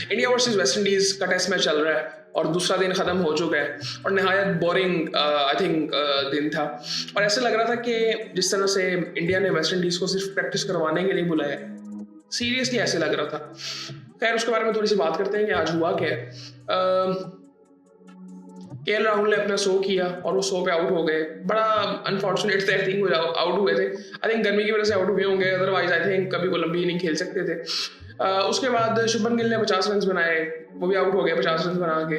India versus West Indies का test match चल रहा है और दूसरा दिन खत्म हो चुका है और नहायत बोरिंग आई थिंक दिन था। और ऐसे लग रहा था कि जिस तरह से इंडिया ने वेस्ट इंडीज को सिर्फ प्रैक्टिस करवाने के लिए बुलाया, सीरियसली ऐसे लग रहा था। खैर उसके बारे में थोड़ी सी बात करते हैं कि आज हुआ क्या है। के राहुल ने अपना शो किया और वो शो पे आउट हो गए। बड़ा अनफॉर्चुनेट थे, आई थिंक वो आउट हुए थे। आई थिंक गर्मी की वजह से आउट हुए होंगे, अदरवाइज आई थिंक कभी वो लंबी इनिंग खेल सकते थे। उसके बाद शुभमन गिल ने 50 रन बनाए, वो भी आउट हो गए 50 रन बना के।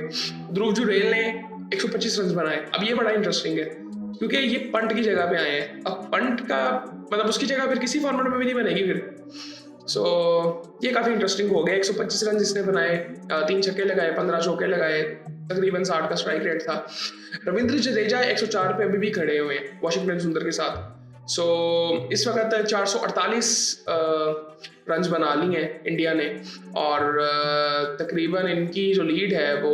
ध्रुव जुरेल ने 125 रन बनाए। अब ये बड़ा इंटरेस्टिंग है क्योंकि ये पंट की जगह पे आए हैं। अब पंट का मतलब उसकी जगह फिर किसी फॉर्मेट में भी नहीं बनेगी फिर। सो ये काफी इंटरेस्टिंग हो गया। 125 रन जिसने बनाए, 3 छक्के लगाए, 15 चौके लगाए, तकरीबन 60 का स्ट्राइक रेट था। रविंद्र जडेजा 104 पे अभी भी खड़े हुए हैं वॉशिंगटन सुंदर के साथ। सो इस वक्त 448 रन बना ली हैं इंडिया ने और तकरीबन इनकी जो लीड है वो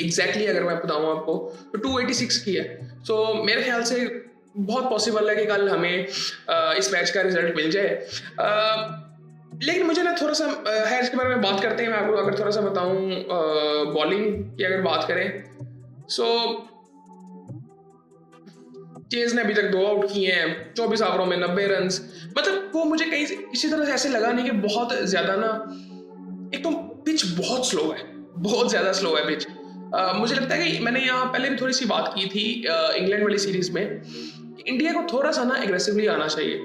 एग्जैक्टली अगर मैं बताऊं आपको तो 286 की है। सो मेरे ख्याल से बहुत पॉसिबल है कि कल हमें इस मैच का रिजल्ट मिल जाए। लेकिन मुझे ना थोड़ा सा है इसके बारे में बात करते हैं। मैं आपको अगर थोड़ा सा बताऊं बॉलिंग की अगर बात करें, सो चेज ने अभी तक 2 आउट किए हैं 24 ओवरों में 90 रन। मतलब वो मुझे कहीं से किसी तरह से ऐसे लगा नहीं कि बहुत ज्यादा ना, एक तो पिच बहुत स्लो है, बहुत ज्यादा स्लो है पिच। मुझे लगता है कि मैंने यहाँ पहले भी थोड़ी सी बात की थी इंग्लैंड वाली सीरीज में, इंडिया को थोड़ा सा ना एग्रेसिवली आना चाहिए।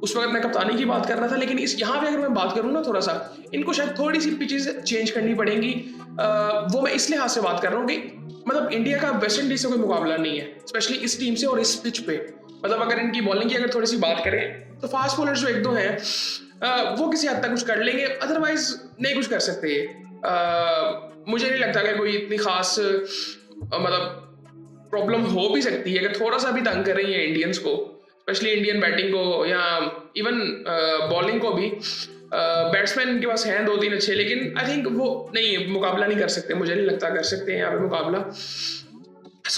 उस वक्त मैं कप्तानी की बात कर रहा था, लेकिन इस यहाँ पे अगर मैं बात करूँ ना थोड़ा सा, इनको शायद थोड़ी सी पिचेस चेंज करनी पड़ेंगी। वो मैं इस लिहाज से बात कर रहा हूँ कि मतलब इंडिया का वेस्ट इंडीज से कोई मुकाबला नहीं है, स्पेशली इस टीम से और इस पिच पे। मतलब अगर इनकी बॉलिंग की अगर थोड़ी सी बात करें तो फास्ट बॉलर जो 1-2 हैं वो किसी हद तक कुछ कर लेंगे, अदरवाइज नहीं कुछ कर सकते। मुझे नहीं लगता कि कोई इतनी खास मतलब प्रॉब्लम हो भी सकती है कि थोड़ा सा भी तंग कर रही है इंडियंस को, स्पेशली इंडियन बैटिंग को या इवन बॉलिंग को भी। बैट्समैन के पास हैं 2-3 अच्छे, लेकिन आई थिंक वो नहीं मुकाबला नहीं कर सकते, मुझे नहीं लगता कर सकते हैं यहाँ पे मुकाबला।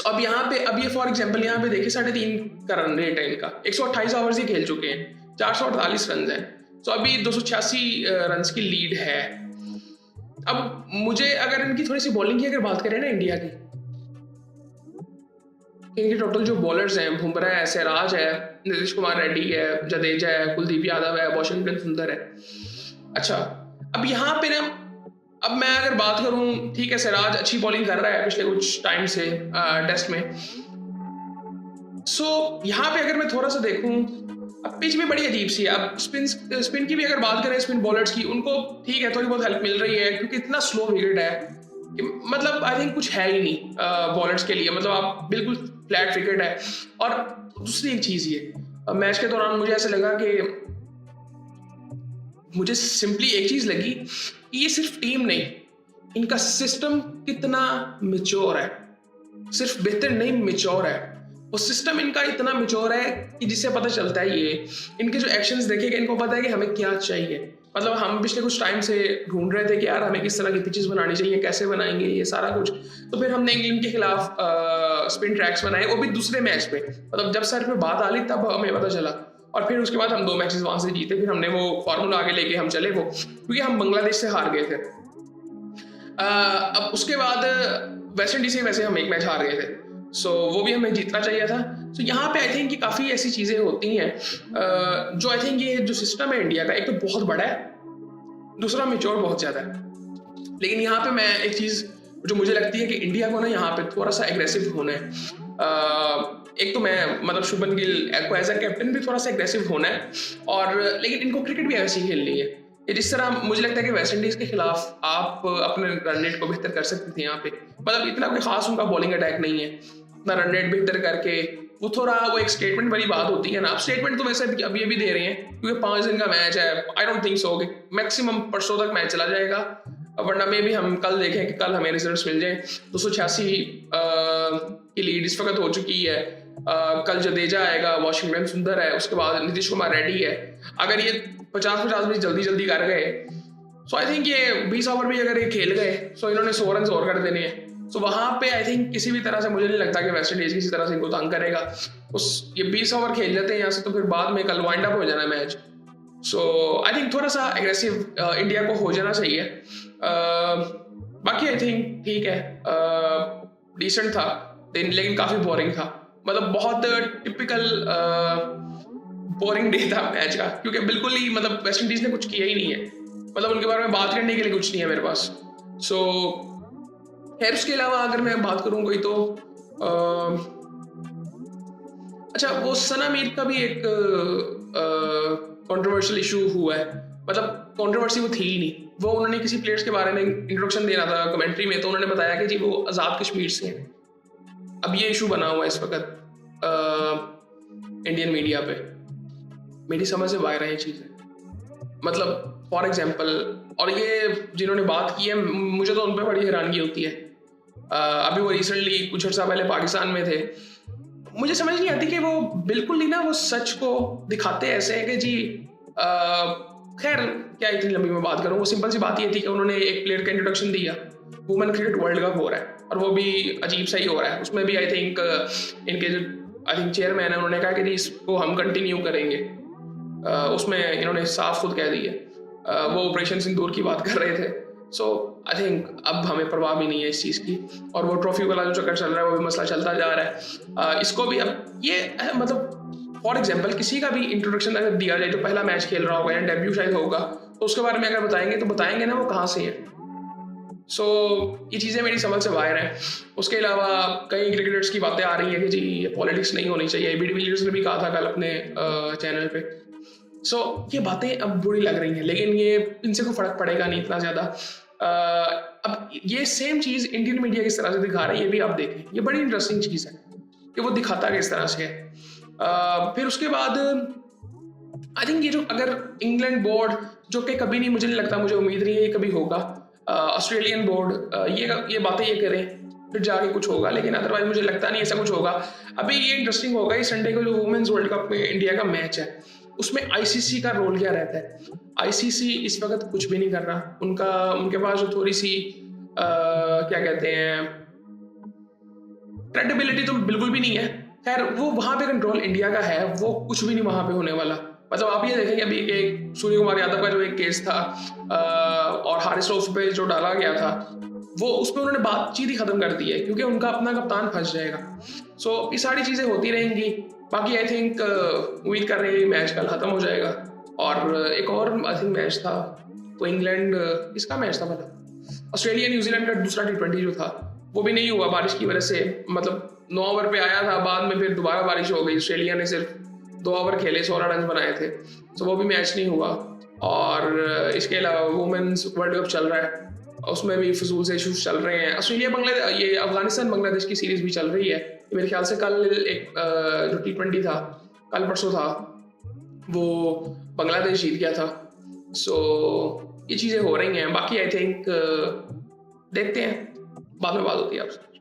अब यहाँ पे अब ये फॉर एग्जांपल यहाँ पे देखिए 3.5 का रन रेट है इनका, 128 ओवर्स ही खेल चुके हैं, 448 रन है। तो अभी 286 रन की लीड है। अब मुझे अगर इनकी थोड़ी सी बॉलिंग की अगर बात करें ना इंडिया की, इनके टोटल जो बॉलर्स हैं, बुमराह है, सिराज है, नीतीश कुमार रेड्डी है, जडेजा है, कुलदीप यादव है, वॉशिंगटन सुंदर है। अच्छा, अब यहाँ पे ना अब मैं अगर बात करूं, ठीक है सिराज अच्छी बॉलिंग कर रहा है पिछले कुछ टाइम से टेस्ट में। सो यहाँ पे अगर मैं थोड़ा सा देखूं, अब पिच भी बड़ी अजीब सी है। अब स्पिन की भी अगर बात करें, स्पिन बॉलर्स की, उनको ठीक है थोड़ी बहुत हेल्प मिल रही है क्योंकि इतना स्लो विकेट है कि मतलब आई थिंक कुछ है ही नहीं बॉलर्स के लिए। मतलब आप बिल्कुल फ्लैट विकेट है। और दूसरी एक चीज ये मैच के दौरान मुझे ऐसा लगा कि मुझे सिंपली एक चीज लगी कि ये सिर्फ टीम नहीं, इनका सिस्टम कितना मिच्योर है। सिर्फ बेहतर नहीं, मिच्योर है। वो सिस्टम इनका इतना मिच्योर है कि जिससे पता चलता है, ये इनके जो एक्शंस देखेगा इनको पता है कि हमें क्या चाहिए। मतलब हम पिछले कुछ टाइम से ढूंढ रहे थे कि यार हमें किस तरह की पिचेस बनानी चाहिए, कैसे बनाएंगे ये सारा कुछ। तो फिर हमने इंग्लैंड के खिलाफ स्पिन ट्रैक्स बनाए, वो भी दूसरे मैच पे। मतलब जब सर पे बात आ ली तब हमें पता चला, और फिर उसके बाद हम 2 मैचेस वहां से जीते। फिर हमने वो फॉर्मूला आगे लेके हम चले, वो क्योंकि हम बांग्लादेश से हार गए थे। अब उसके बाद वेस्ट इंडीज से वैसे हम 1 मैच हार गए थे, सो वो भी हमें जीतना चाहिए था। सो यहाँ पे आई थिंक कि काफ़ी ऐसी चीज़ें होती हैं जो आई थिंक ये जो सिस्टम है इंडिया का, एक तो बहुत बड़ा है, दूसरा मेच्योर बहुत ज़्यादा है। लेकिन यहाँ पे मैं एक चीज़ जो मुझे लगती है कि इंडिया को ना यहाँ पे थोड़ा सा एग्रेसिव होना है। एक तो मैं मतलब शुभमन गिल को एज अ कैप्टन भी थोड़ा सा एग्रेसिव होना है, और लेकिन इनको क्रिकेट भी ऐसी खेलनी है। जिस तरह मुझे लगता है कि वेस्ट इंडीज के खिलाफ आप अपने रन रेट को बेहतर कर सकते थे यहाँ पे। मतलब इतना कोई खास उनका बॉलिंग अटैक नहीं है, अपना रन रेट बेहतर करके वो थोड़ा वो एक स्टेटमेंट वाली बात होती है ना। आप स्टेटमेंट तो वैसे अभी ये भी दे रहे हैं क्योंकि 5 दिन का मैच है। आई डोंट थिंक सो कि मैक्सिमम परसों तक मैच चला जाएगा, वरना में भी हम कल देखें कि कल हमें रिजल्ट्स मिल जाए। 286 की लीड इस वक्त हो चुकी है। कल जडेजा आएगा, वॉशिंगटन सुंदर है, उसके बाद नीतीश कुमार रेड्डी है। अगर ये 50-50 भी जल्दी कर गए, सो आई थिंक ये 20 ओवर भी अगर ये खेल गए, सो इन्होंने 100 रन और कर देने हैं। सो वहां पे आई थिंक किसी भी तरह से मुझे नहीं लगता कि वेस्ट इंडीज किसी तरह से इनको तंग करेगा। ये 20 ओवर खेल लेते हैं यहाँ से, तो फिर बाद में कल वाइंड अप हो जाना मैच। सो आई थिंक थोड़ा सा एग्रेसिव इंडिया को हो जाना चाहिए। बाकी आई थिंक ठीक है, डिसेंट था लेकिन काफ़ी बोरिंग था। मतलब बहुत टिपिकल बोरिंग डे था मैच का, क्योंकि बिल्कुल ही मतलब वेस्ट इंडीज ने कुछ किया ही नहीं है। मतलब उनके बारे में बात करने के लिए कुछ नहीं है मेरे पास। सो खैर उसके अलावा अगर मैं बात करूँ कोई तो अच्छा, वो सना मीर का भी एक कंट्रोवर्शियल इशू हुआ है। मतलब कंट्रोवर्सी वो थी ही नहीं, वो उन्होंने किसी प्लेयर्स के बारे में इंट्रोडक्शन देना था कमेंट्री में, तो उन्होंने बताया कि जी वो आज़ाद कश्मीर से हैं। अब ये इशू बना हुआ है इस वक्त इंडियन मीडिया पे। मेरी समझ से बाहर है ये चीज़ें। मतलब फॉर एग्जांपल, और ये जिन्होंने बात की है मुझे तो उन पर बड़ी हैरानगी होती है। अभी वो रिसेंटली कुछ अर्सा पहले पाकिस्तान में थे। मुझे समझ नहीं आती कि वो बिल्कुल ही ना वो सच को दिखाते ऐसे है कि जी खैर क्या इतनी लंबी मैं बात करूँ। वो सिंपल सी बात ये थी कि उन्होंने एक प्लेयर का इंट्रोडक्शन दिया, वुमेन क्रिकेट वर्ल्ड कप हो रहा है और वो भी अजीब सा ही हो रहा है। उसमें भी आई थिंक इनके जो चेयरमैन है उन्होंने कहा कि जी इसको हम कंटिन्यू करेंगे। उसमें इन्होंने साफ खुद कह दिया, वो ऑपरेशन सिंदूर की बात कर रहे थे। सो आई थिंक अब हमें परवाह भी नहीं है इस चीज़ की, और वो ट्रॉफी वाला जो चक्कर चल रहा है वो भी मसला चलता जा रहा है। इसको भी अब ये मतलब फॉर एग्जांपल किसी का भी इंट्रोडक्शन अगर दिया जाए जो पहला मैच खेल रहा होगा या डेब्यू शायद होगा, तो उसके बारे में अगर बताएंगे तो बताएंगे ना वो कहाँ से है। सो ये चीज़ें मेरी समझ से बाहर हैं। उसके अलावा कई क्रिकेटर्स की बातें आ रही हैं कि जी ये पॉलिटिक्स नहीं होनी चाहिए। एबी डिविलियर्स ने भी कहा था कल अपने चैनल पे। सो ये बातें अब बुरी लग रही हैं, लेकिन ये इनसे कोई फर्क पड़ेगा नहीं इतना ज़्यादा। अब ये सेम चीज़ इंडियन मीडिया किस तरह से दिखा रहा है ये भी आप देखें। ये बड़ी इंटरेस्टिंग चीज़ है कि वो दिखाता किस तरह से है। फिर उसके बाद आई थिंक ये जो अगर इंग्लैंड बोर्ड, जो कि कभी नहीं, मुझे नहीं लगता, मुझे उम्मीद नहीं है ये कभी होगा, ऑस्ट्रेलियन बोर्ड ये बातें ये करें फिर जाके कुछ होगा, लेकिन अदरवाइज मुझे लगता नहीं ऐसा कुछ होगा। अभी ये इंटरेस्टिंग होगा इस संडे को जो वुमेन्स वर्ल्ड कप में इंडिया का मैच है, उसमें आईसीसी का रोल क्या रहता है। आईसीसी इस वक्त कुछ भी नहीं कर रहा। उनके पास जो थोड़ी सी क्या कहते हैं क्रेडिबिलिटी तो बिल्कुल भी नहीं है। खैर वो वहाँ पे कंट्रोल इंडिया का है, वो कुछ भी नहीं वहाँ पे होने वाला। मतलब आप ये देखेंगे अभी एक सूर्य कुमार यादव का जो एक केस था और हारिस रऊफ पे जो डाला गया था, वो उसमें उन्होंने बातचीत ही खत्म कर दी है क्योंकि उनका अपना कप्तान फंस जाएगा। सो ये सारी चीज़ें होती रहेंगी। बाकी आई थिंक उम्मीद कर रहे हैं मैच कल खत्म हो जाएगा। और एक और आई थिंक मैच था, वो इंग्लैंड इसका मैच था, मतलब ऑस्ट्रेलिया न्यूजीलैंड का दूसरा T20 जो था वो भी नहीं हुआ बारिश की वजह से। मतलब 9 ओवर पे आया था, बाद में फिर दोबारा बारिश हो गई। ऑस्ट्रेलिया ने सिर्फ 2 ओवर खेले, 16 रन बनाए थे, तो वो भी मैच नहीं हुआ। और इसके अलावा वुमेन्स वर्ल्ड कप चल रहा है, उसमें भी फजूल से इशूज चल रहे हैं। ऑस्ट्रेलिया ये अफगानिस्तान बांग्लादेश की सीरीज भी चल रही है। मेरे ख्याल से कल एक जो T20 था, कल परसों था, वो बांग्लादेश जीत गया था। सो ये चीज़ें हो रही हैं। बाकी आई थिंक देखते हैं, बाद में बात होती है आपसे।